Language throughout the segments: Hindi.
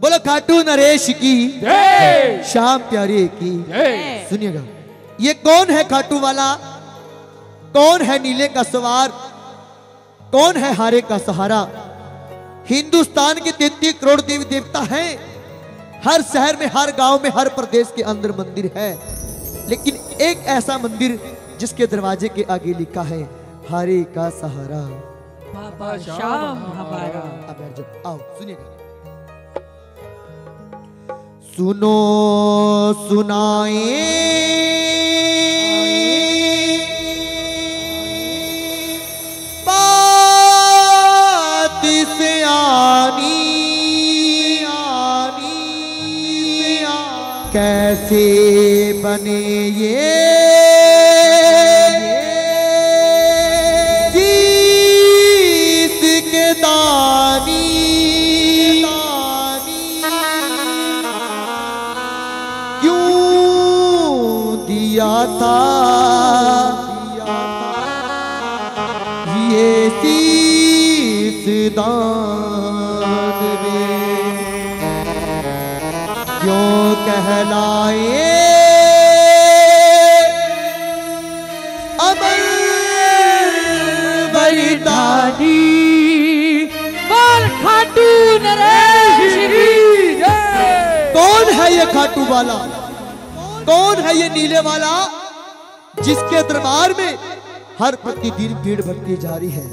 बोलो खाटू नरेश की श्याम प्यारे की। सुनिएगा, ये कौन है खाटू वाला, कौन है नीले का सवार, कौन है हारे का सहारा। हिंदुस्तान के 33 करोड़ देवी देवता हैं। हर शहर में, हर गांव में, हर प्रदेश के अंदर मंदिर है, लेकिन एक ऐसा मंदिर जिसके दरवाजे के आगे लिखा है हारे का सहारा बाबा श्याम हमारा। अब जब आओ सुनिएगा, सुनो सुनाए बात से आनी कैसे बने ये जिसके दानी दिया था ये शीश दान में, क्यों कहलाए अमर बलिदानी। बोल खाटू नरेश की जय। कौन है ये खाटू वाला, कौन है ये नीले वाला, जिसके दरबार में हर प्रतिदिन भीड़ बढ़ती जा रही है।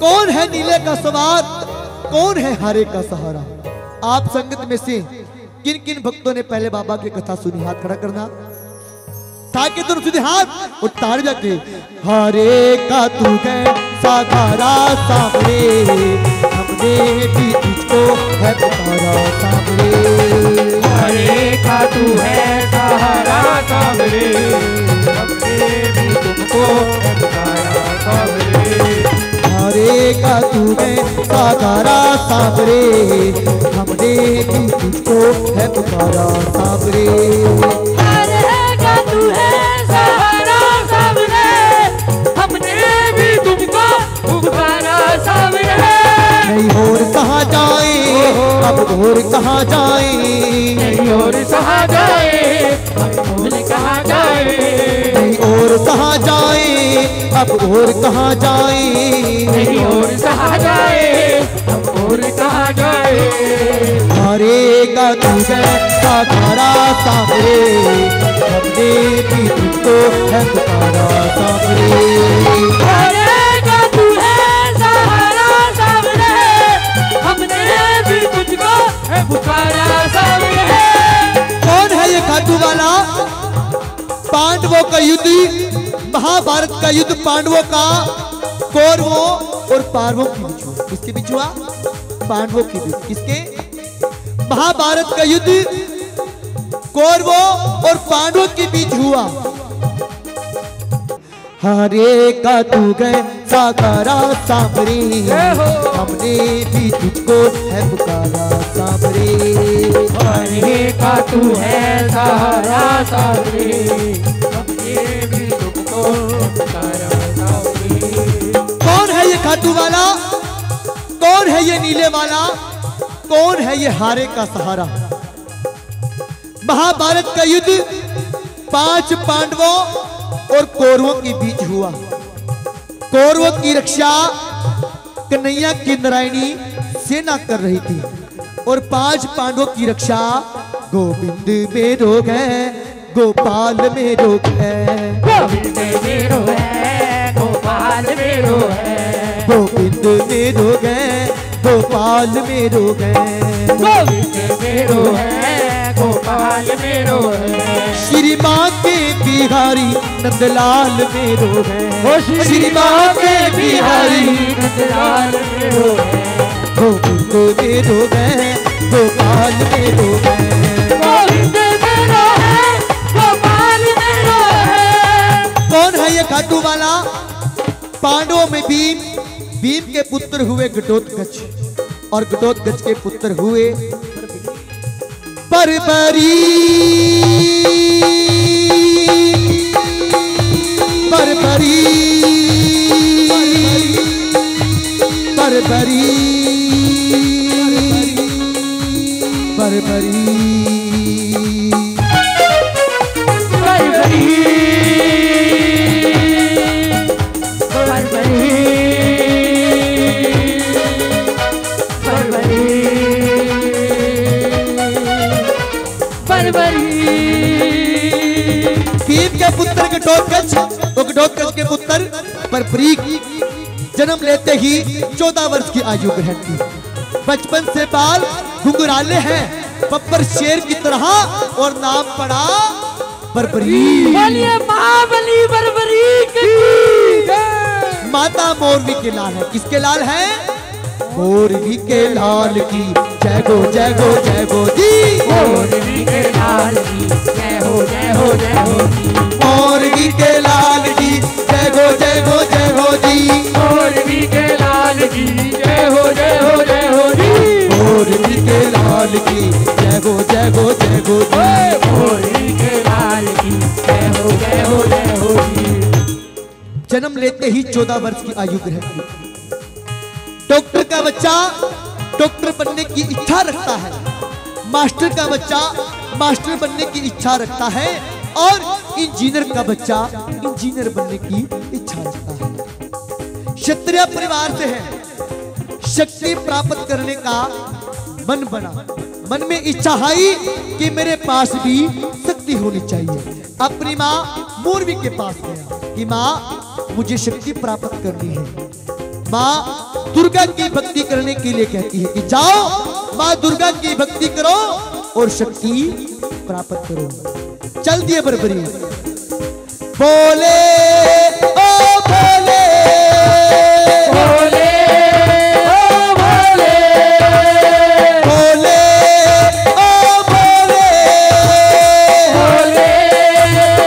कौन है नीले का सवार, कौन है हारे का सहारा। आप संगत में से किन किन भक्तों ने पहले बाबा की कथा सुनी, हाथ खड़ा करना ताकि तुम सीधे हाथ और ताड़ जाके हारे का तू है साधारा सामने, हमने भी तुझको है पुकारा सामने। हरे का तू है सहारा सामने, हमने भी तुमको है पुकारा सामने। हरे का तू है साधारा सामने, हमने भी तुझको है पुकारा सामने। हरे का तू है सहारा सामने, हमने भी तुमको पुकारा सामने। नहीं और कहाँ जाए अब और कहाँ जाए, नहीं और कहाँ जाए, और कहाँ जाए, नहीं और कहाँ जाए अब और कहाँ जाए, नहीं और कहाँ जाए, और कहाँ जाए। हरे का तू है साधारा सामने, हमने भी तुझको है पुकारा सामने। हरे का तू है सहारा सामने, हमने भी तुझको है पुकारा सामने। कौन है ये खाटू वाला। पांडवों का युद्ध, महाभारत का युद्ध पांडवों का कौरवों और पांडवों के बीच हुआ। किसके बीच हुआ, पांडवों के बीच। किसके, महाभारत का युद्ध कौरवों और पांडवों के बीच हुआ। हरे का तू गए साकारा सामरे, हमने भी तुझको है पुकारा सामरे। हरे का तू है सहारा सामने, हमने भी तुमको पुकारा सामरे। कौन है ये खाटू वाला, कौन है ये नीले वाला, कौन है ये हारे का सहारा। महाभारत का युद्ध 5 पांडवों और कौरवों के बीच हुआ। कौरवों की रक्षा कन्हैया की नारायणी सेना कर रही थी और 5 पांडवों की रक्षा गोविंद में रोग है, गोपाल में रोग है, गोविंद में रोग है, गोपाल में रोग है, गोविंद में रोग है, गोपाल में रोग है, गोविंद में रोग है, गोपाल में रोग है। श्री माँ के बिहारी नंदलाल में रोग है, श्री माँ के बिहारी नंदलाल में रोग है, गोविंद में रोग है, गोपाल में रोग है, गोविंद में रोग है, गोपाल में रोग है। कौन है ये खाटू वाला। पांडवों में भीम, भीम के पुत्र हुए घटोत्कच और घटोत्कच के पुत्र हुए बर्बरी। बर्बरी बर्बरी बरबरी बरबरी बरबरी बरबरी बरबरी। भीम के पुत्र घटोत्कच के पुत्र बरबरी जन्म लेते ही 14 वर्ष की आयु ग्रहण की। बचपन से बाल घुंघराले हैं बब्बर शेर की तरह और नाम पड़ा बरबरी। बोलिए महाबली बरबरी की जय। माता मोरवी के लाल है। किसके लाल है? मोरवी के लाल की जय गो जय गो जय गो जी। मोरवी के लाल की जय हो जय हो जय हो जी। मोरवी के लाल की जय गो जय गो जय हो जी। मोरवी के लाल की जय हो जय हो जय हो जी। मोरवी के लाल की जय गो जय गो जय गो जी। मोरवी के लाल की जय हो जय हो जय हो जी। जन्म लेते ही 14 वर्ष की आयु ग्रहण की। डॉक्टर का बच्चा डॉक्टर बनने की इच्छा रखता है। मास्टर का बच्चा मास्टर बनने की इच्छा रखता है और इंजीनियर का बच्चा इंजीनियर बनने की इच्छा रखता है। क्षत्रिय परिवार से है। शक्ति प्राप्त करने का मन बना। मन में इच्छा आई कि मेरे पास भी शक्ति होनी चाहिए। अपनी माँ मोरवी के पास गया कि माँ मुझे शक्ति प्राप्त करनी है। माँ दुर्गा की भक्ति करने के लिए कहती है कि जाओ माँ दुर्गा की भक्ति करो और शक्ति प्राप्त करो। चल दिए बरबरी। बोले ओ बोले बोले ओ बोले बोले ओ बोले बोले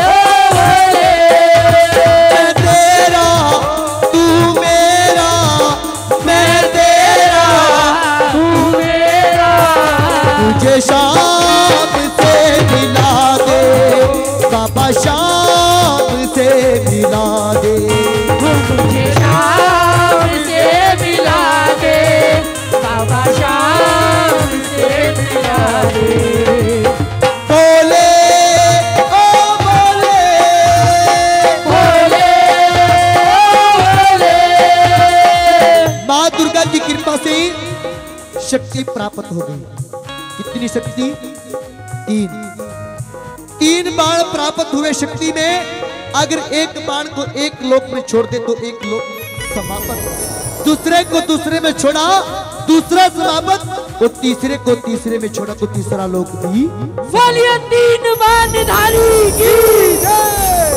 ओ बोले। मैं तेरा तू मेरा मैं तेरा तू मेरा मुझे शाम से मिला दे बाबा शाम से मिला दे। मुझे शाम से मिला दे बाबा शाम से मिला दे। बोले ओ बोले बोले ओ बोले। माँ दुर्गा की कृपा से शक्ति प्राप्त हो गई। कितनी शक्ति? 3 बाण प्राप्त हुए शक्ति में। अगर एक बाण को एक लोक में छोड़ दे तो एक लोक समाप्त। दूसरे को दूसरे में छोड़ा दूसरा समाप्त और तीसरे को तीसरे में छोड़ा तो तीसरा लोक भी। बोलिए 3 बाणधारी की जय।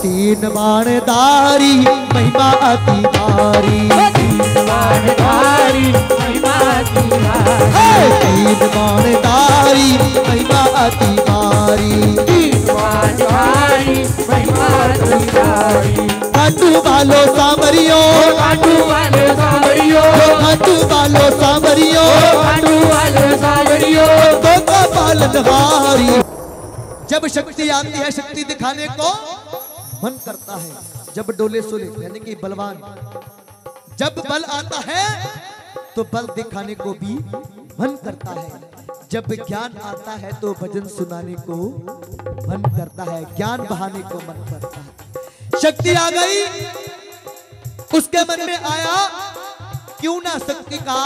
3 बाणधारी महिमा अति भारी। 3 बाणधारी महिमा की भारी। 3 बाणधारी महिमा अति भारी। 3 बाणधारी महिमा की भारी। खाटू वालो सांवरियो काटू वाले सावरियो खाटू वालो सांवरियो काटू वाले सावरियो। तो का पालनहारी। जब शक्ति आती है शक्ति दिखाने को मन करता है। जब डोले सोले यानी कि बलवान जब बल आता है तो बल दिखाने को भी मन करता है। जब ज्ञान आता है तो भजन सुनाने को मन करता है। ज्ञान बहाने को मन करता है। शक्ति आ गई उसके मन में आया क्यों ना शक्ति का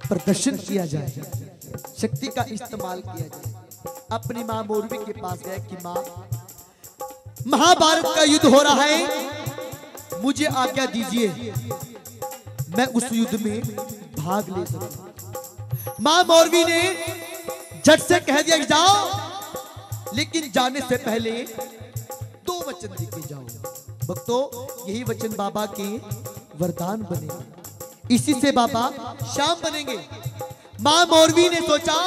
प्रदर्शन किया जाए, शक्ति का इस्तेमाल किया जाए। अपनी मां मोरवी के पास गया कि मां महाभारत का युद्ध हो रहा है, मुझे आज्ञा दीजिए मैं उस युद्ध में भाग ले सकूं। मां मोरवी ने झट से कह दिया कि जाओ, लेकिन जाने से पहले 2 वचन देके जाओ। भक्तों यही वचन बाबा के वरदान बनेंगे, इसी से बाबा श्याम बनेंगे। मां मोरवी ने सोचा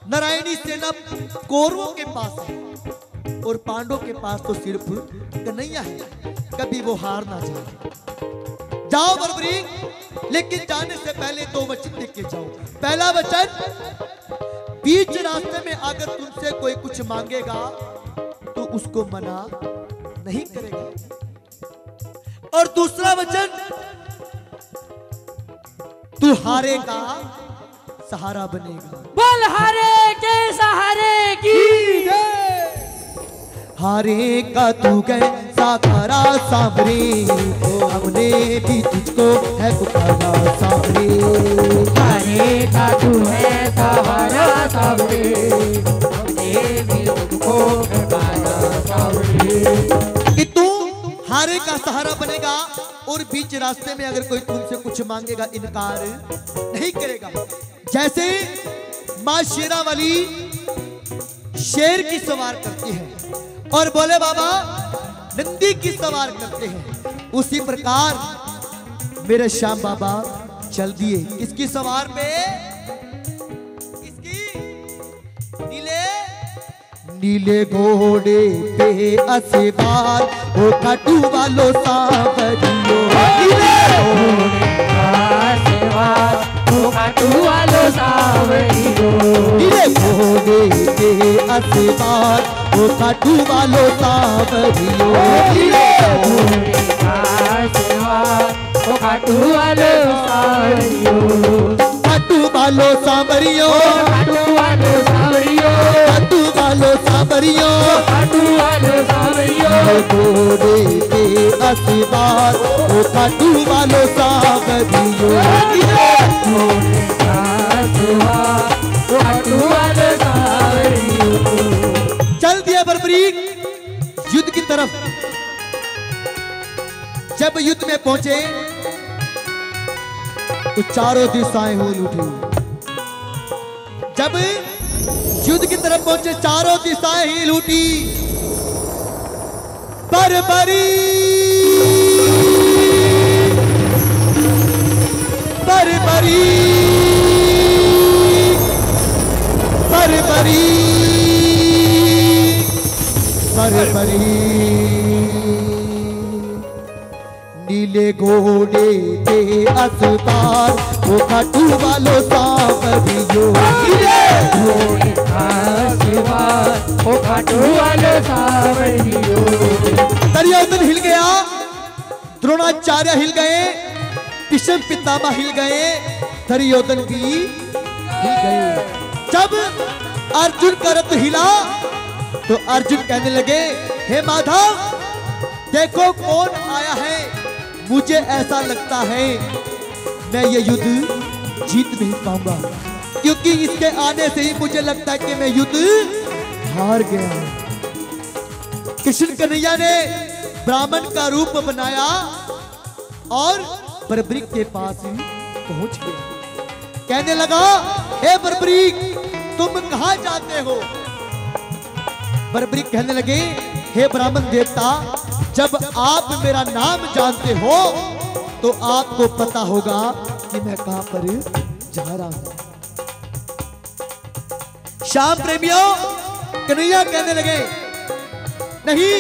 नारायणी सेना कौरवों के पास है और पांडवों के पास तो सिर्फ कन्हैया है, कभी वो हार ना जाए। जाओ बरबरी, लेकिन जाने से पहले 2 वचन देके जाओ। पहला वचन, बीच रास्ते में अगर तुमसे कोई कुछ मांगेगा तो उसको मना नहीं करेगा। और दूसरा वचन, तू हारेगा सहारा बनेगा। बोल हरे के सहारे की हारे का तू गए साकारा सामरे, हमने भी तुझको है पुकारा सामरे। हरे का तू है सहारा सामने, हमने भी तुझको पुकारा सामने। कि तू हारे का सहारा बनेगा और बीच रास्ते में अगर कोई तुमसे कुछ मांगेगा इनकार नहीं करेगा। जैसे माँ शेरावाली शेर की सवार करती है और बोले बाबा नंदी की सवार करते हैं, उसी प्रकार मेरे श्याम बाबा चल दिए किसकी सवार पे, किसकी, नीले नीले घोड़े पे असवार ओ खाटू वालो सांवरियो। नीले घोड़े आशीर्वाद ओ खाटू वालो सांवरियो। नीले घोड़े पे असवार ओ खाटू वालो सांवरियो। नीले घोड़े आशीर्वाद ओ खाटू वालो सांवरियो। खाटू वालो सांवरियो, खाटू वालो सांवरियो, खाटू वालो सांवरियो, खाटू वालो सांवरियो। घोड़े पे असवार ओ खाटू वालो सांवरियो। घोड़े आशीर्वाद ओ खाटू वालो सांवरियो। चल दिया बर्बरीक युद्ध की तरफ। जब युद्ध में पहुंचे तो चारों दिशाएं होल उठी। जब युद्ध की तरफ पहुंचे चारों दिशाएं हिल उठी। बर्बरी बर्बरी बर्बरी बर्बरी। नीले घोड़े पे असवार वो खाटू वालो सांवरियो। घोड़े आशीर्वाद ओ खाटू वालो सांवरियो। दुर्योधन हिल गया, द्रोणाचार्य हिल गए, भीष्म पितामह हिल गए, दुर्योधन भी हिल गए। जब अर्जुन का रथ हिला तो अर्जुन कहने लगे हे माधव देखो कौन आया है, मुझे ऐसा लगता है मैं ये युद्ध जीत नहीं पाऊंगा, क्योंकि इसके आने से ही मुझे लगता है कि मैं युद्ध हार गया हूं। कृष्ण कन्हैया ने ब्राह्मण का रूप बनाया और बर्बरीक के पास पहुंच गया। कहने लगा हे बर्बरीक तुम कहां जाते हो। बर्बरीक कहने लगे हे ब्राह्मण देवता जब आप मेरा नाम जानते हो तो आपको पता होगा कि मैं कहां पर जा रहा हूं। श्याम प्रेमियों कन्हैया कहने लगे नहीं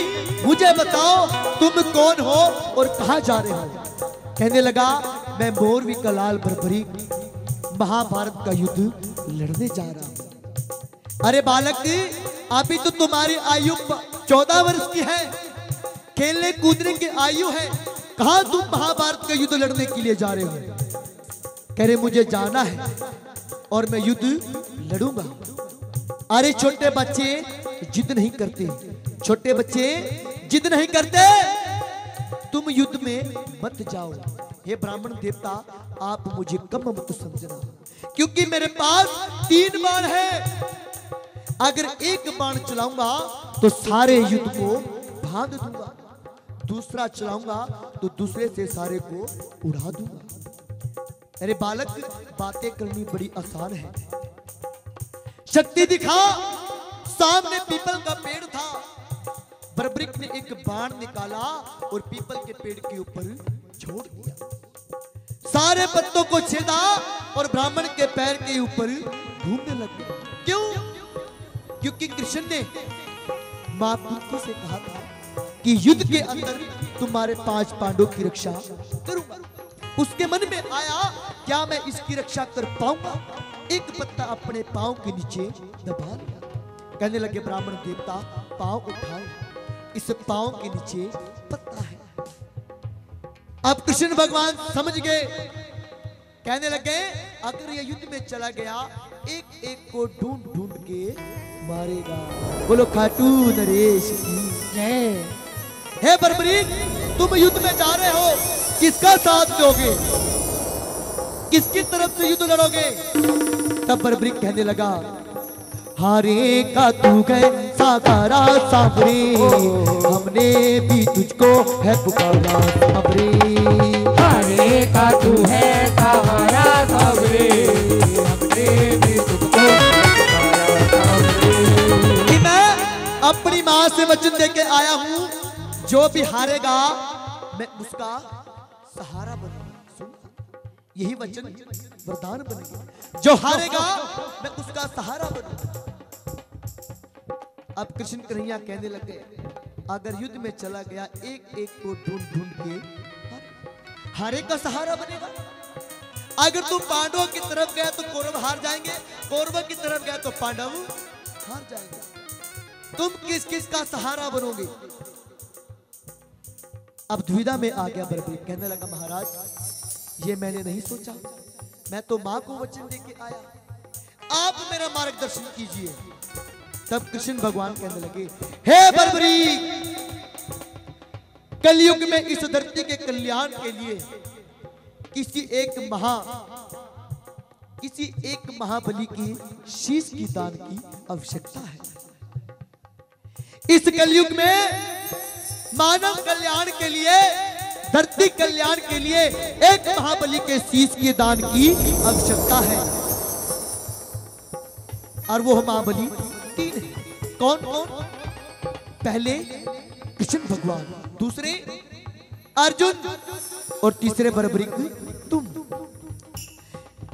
मुझे बताओ तुम कौन हो और कहां जा रहे हो। कहने लगा मैं मोरवी का लाल बर्बरीक महाभारत का युद्ध लड़ने जा रहा हूं। अरे बालक अभी तो तुम्हारी आयु 14 वर्ष की है, खेलने कूदने की आयु है, कहां तुम महाभारत का युद्ध लड़ने के लिए जा रहे हो। कह रहे मुझे जाना है और मैं युद्ध लड़ूंगा। अरे छोटे बच्चे जिद नहीं करते, छोटे बच्चे जिद नहीं करते, तुम युद्ध में मत जाओ। हे ब्राह्मण देवता आप मुझे कम मत समझना, क्योंकि मेरे पास 3 बाण है। अगर एक बाण चलाऊंगा तो सारे युद्ध को भाग दूंगा, दूसरा चलाऊंगा तो दूसरे से सारे को उड़ा दूंगा। अरे बालक बातें करनी बड़ी आसान है, शक्ति दिखा। सामने पीपल का पेड़ था, बर्बरीक ने एक बाण निकाला और पीपल के पेड़ के ऊपर छोड़ दिया। सारे पत्तों को छेदा और ब्राह्मण के पैर के ऊपर घूमने लग गया। क्यों? क्योंकि कृष्ण ने मां कुंती से कहा था कि युद्ध के अंदर तुम्हारे 5 पांडवों की रक्षा करूंगा। उसके मन में आया क्या मैं इसकी रक्षा कर पाऊंगा। एक पत्ता अपने पांव के नीचे दबा लिया। कहने लगे ब्राह्मण देवता पांव उठाओ, इस पांव के नीचे पत्ता है। अब कृष्ण भगवान समझ गए कहने लगे अगर ये युद्ध में चला गया एक एक को ढूंढ ढूंढ के मारेगा। बोलो खाटू नरेश की जय। हे बर्बरीक, तुम युद्ध में जा रहे हो, किसका साथ दोगे, किसकी तरफ से युद्ध लड़ोगे? तब बर्बरीक कहने लगा हारे का तू गए साकारा साबरे, हमने भी तुझको है पुकारा साबरे। हारे का तू है सहारा साबरे, हमने भी तुझको पुकारा साबरे। कि मैं अपनी माँ से वचन देके आया हूँ, जो भी हारेगा मैं उसका सहारा बनूंगा। सुन, यही वचन वरदान बनेगा, जो हारेगा मैं उसका सहारा बनूंगा। अब कृष्ण कन्हैया कहने लगे अगर युद्ध में चला गया एक एक को ढूंढ ढूंढ के हारे का सहारा बनेगा। अगर तुम पांडवों की तरफ गया तो कौरव हार जाएंगे, कौरवों की तरफ गया तो पांडव हार जाएंगे। तुम किस किस का सहारा बनोगे? अब दुविधा में आ गया बर्बरीक, कहने लगा महाराज ये मैंने नहीं सोचा, मैं तो मां को वचन देके आया, आप मेरा मार्गदर्शन कीजिए। तब कृष्ण भगवान कहने लगे हे बर्बरीक, कलयुग में इस धरती के कल्याण के लिए किसी एक महाबली की शीश की दान की आवश्यकता है। इस कलयुग में मानव कल्याण के लिए, धरती कल्याण के लिए एक महाबली के शीश के दान की आवश्यकता है। और वो महाबली तीन है। कौन कौन? पहले कृष्ण भगवान, दूसरे अर्जुन और तीसरे बर्बरीक तुम।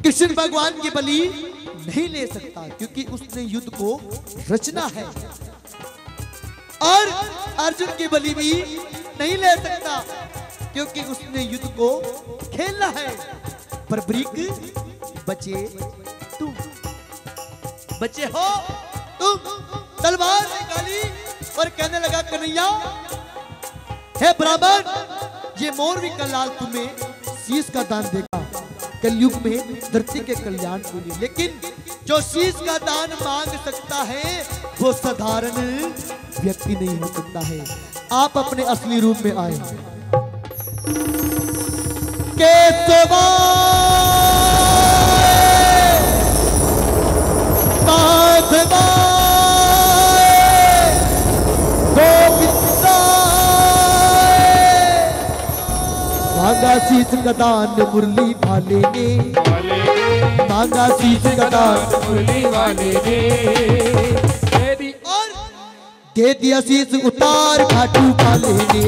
कृष्ण भगवान की बलि नहीं ले सकता क्योंकि उसने युद्ध को रचना है, और अर्जुन की बलि भी नहीं ले सकता क्योंकि उसने युद्ध को खेलना है। बर्बरीक बचे तुम, बचे हो तुम। तलवार निकाली और कहने लगा कन्हैया, हे ब्राह्मण, ये मोरवी का लाल तुम्हें शीश का दान देगा कलयुग में धरती के कल्याण के लिए, लेकिन जो शीश का दान मांग सकता है वो साधारण व्यक्ति नहीं हो सकता है। आप अपने असली रूप में आए केशवा माधवा गोविंदा, मांगा शीश का दान मुरली वाले ने, मांगा शीश का दान मुरली वाले ने, और दे दिया शीश उतार खाटू वाले ने,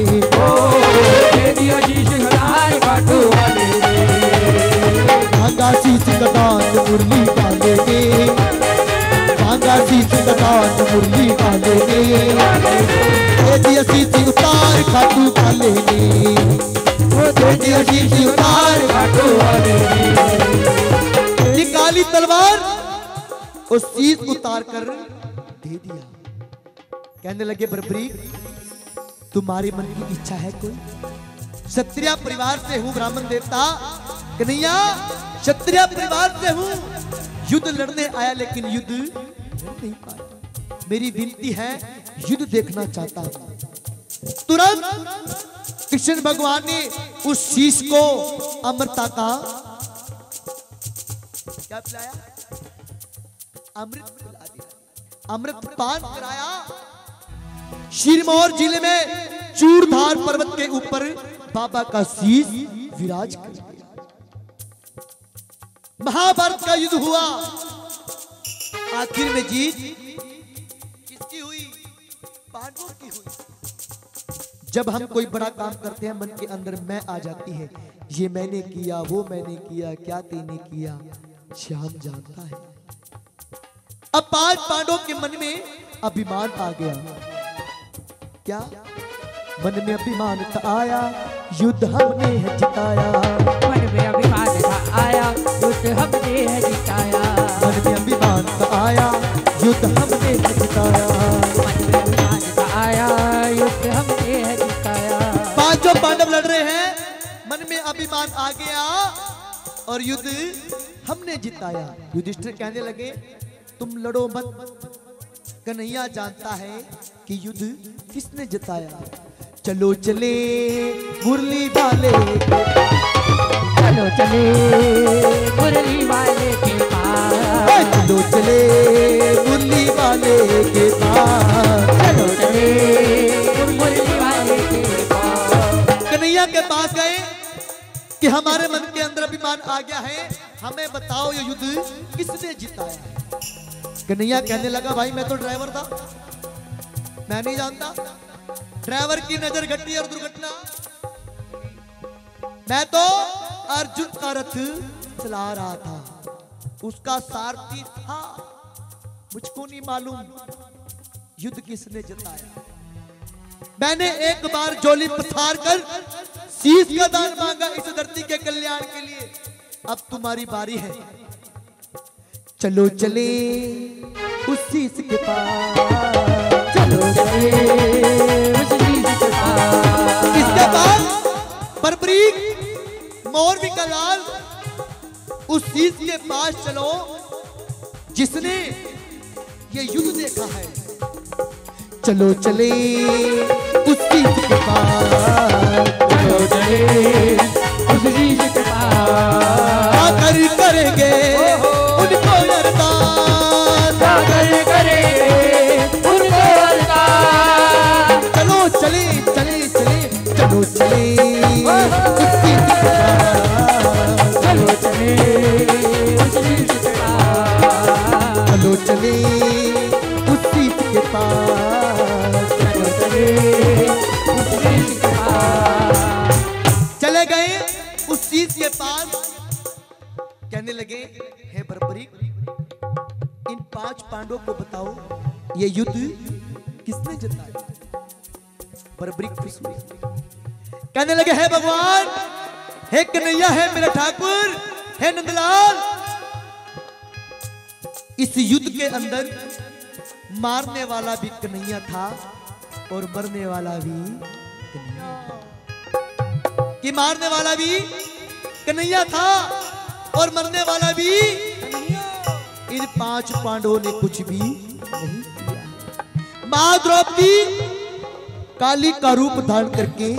दे दिया शीश उतार खाटू वाले ने, मांगा शीश का दान मुरली वाले ने, मांगा शीश का दान मुरली वाले ने, दे दिया शीश उतार खाटू वाले ने, दे दिया शीश उतार खाटू वाले ने। निकाली तलवार और शीश उतार कर दे दिया। कहने लगे बर्बरीक, तुम्हारे मन की इच्छा है कोई? क्षत्रिय परिवार से हूं ब्राह्मण देवता। कन्हैया, क्षत्रिय परिवार से हूं, युद्ध लड़ने आया लेकिन युद्ध नहीं पाया। मेरी विनती है, युद्ध देखना चाहता हूं। तुरंत कृष्ण भगवान ने उस शीश को अमृता का क्या पिलाया? अमृत पिला दिया, अमृत पान कराया। सिरमौर जिले में चूड़धार पर्वत के ऊपर बाबा का शीश विराज कर दिया। महाभारत का युद्ध हुआ, आखिर में जीत किसकी हुई? पांडवों की हुई। जब हम कोई बड़ा काम करते हैं मन के अंदर मैं आ जाती है, ये मैंने किया, वो मैंने किया, क्या तेने किया, श्याम जानता है। अब 5 पांडवों के मन में अभिमान आ गया। क्या मन में अभिमान था आया, युद्ध हमने है जिताया। मन में अभिमान था आया, युद्ध हमने है जिताया। मन में अभिमान था आया, युद्ध हमने है जिताया। मन में अभिमान था आया, युद्ध हमने है जिताया। 5 पांडव लड़ रहे हैं, मन में अभिमान आ गया और युद्ध हमने जिताया। युधिष्ठिर कहने लगे तुम लड़ो मत, कन्हैया जानता है कि युद्ध किसने जिताया। चलो चले मुरली वाले, चलो चले मुरली वाले के पास, चलो चले मुरली वाले के पास, चलो चले मुरली वाले के पास। कन्हैया के पास गए कि हमारे मन के अंदर अभिमान आ गया है, हमें बताओ ये युद्ध किसने जिताया। कन्हैया कहने लगा भाई मैं तो ड्राइवर था, मैं नहीं जानता। ड्राइवर की नजर घटी और दुर्घटना, मैं तो अर्जुन का रथ चला रहा था, उसका सारथी था, मुझको नहीं मालूम युद्ध किसने जिताया। मैंने एक बार झोली पसार कर शीश का दान मांगा इस धरती के कल्याण के लिए, अब तुम्हारी बारी है। चलो चले उस शीश के पास, चलो चले उस शीश के पास, इसके पास बरबरीक मोरवी का लाल, उस शीश के पास चलो जिसने ये युद्ध देखा है। चलो चले उस शीश के पास, चलो चले उस शीश के पास, आकर करेंगे उनको अरदास, सागर करेंगे उनको अरदास। चलो चले चले चले चलो चले उस शीश के पास, चलो चले उस शीश के पास, चलो चले उस शीश के पास, चलो चले उस शीश के पास। चले गए उस शीश के पास। कहने लगे हे बरबरीक, इन 5 पांडवों को बताओ ये युद्ध किसने जिताया। बरबरीक खुश हुए, कहने लगे हे भगवान, हे कन्हैया, है मेरा ठाकुर, हे नंदलाल, इस युद्ध के अंदर मारने वाला भी कन्हैया था और मरने वाला भी कन्हैया था। कि मारने वाला भी कन्हैया था और मरने वाला भी कन्हैया। इन 5 पांडवों ने कुछ भी नहीं किया। मां द्रौपदी काली का रूप धारण करके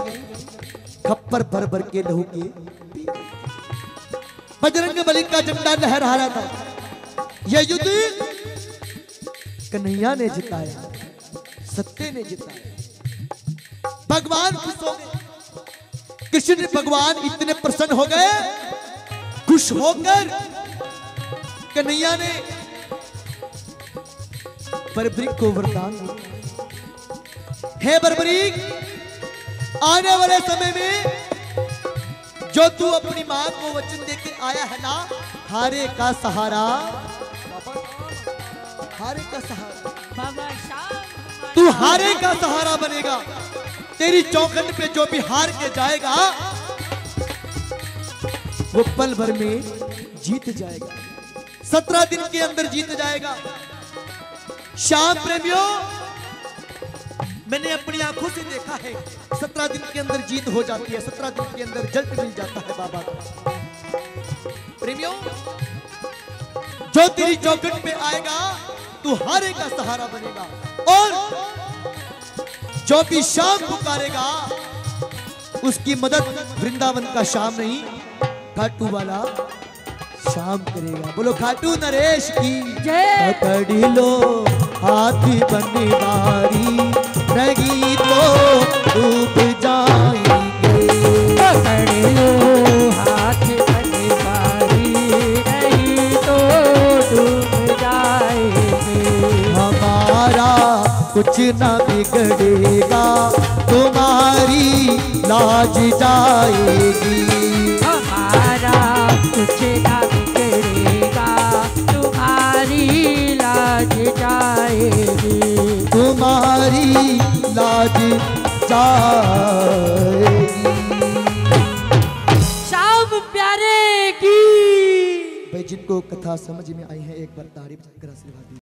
खप्पर भर भर के लहू के पी रही थी। बजरंग बली का झंडा लहरा रहा था। यह युद्ध कन्हैया ने जिताया, सत्य ने जिताया। भगवान खुश हो गए, कृष्ण भगवान इतने प्रसन्न हो गए, खुश होकर कन्हैया ने बरबरीक को वरदान दिया, हे बरबरीक, आने वाले समय में जो तू अपनी मां को वचन देके आया है ना, हारे का सहारा, हारे का सहारा, तू हारे का सहारा बनेगा। तेरी चौखट पे जो भी हार के जाएगा वो पल भर में जीत जाएगा, 17 दिन के अंदर जीत जाएगा। श्याम प्रेमियों, मैंने अपनी आंखों से देखा है, 17 दिन के अंदर जीत हो जाती है, 17 दिन के अंदर जल्द मिल जाता है बाबा को। प्रेमियों, जो तेरी चौखट पे आएगा तू हारे का सहारा बनेगा, और जो भी श्याम पुकारेगा उसकी मदद वृंदावन का श्याम नहीं, खाटू वाला श्याम करेगा। बोलो खाटू नरेश की जय। पकड़ लो हाथ बनवारी, नहीं तो डूब जाएंगे। पकड़ लो हाथ बनवारी, नहीं तो डूब जाएंगे। हमारा कुछ ना बिगड़ेगा, तुम्हारी लाज जाएगी। हमारा कुछ ना बिगड़ेगा, तुम्हारी लाज जाएगी। तुम्हारी लाज जाएगी। श्याम प्यारे की। भाई जिनको कथा समझ में आई है एक बार तारीफ कर आशीर्वाद दीजिए।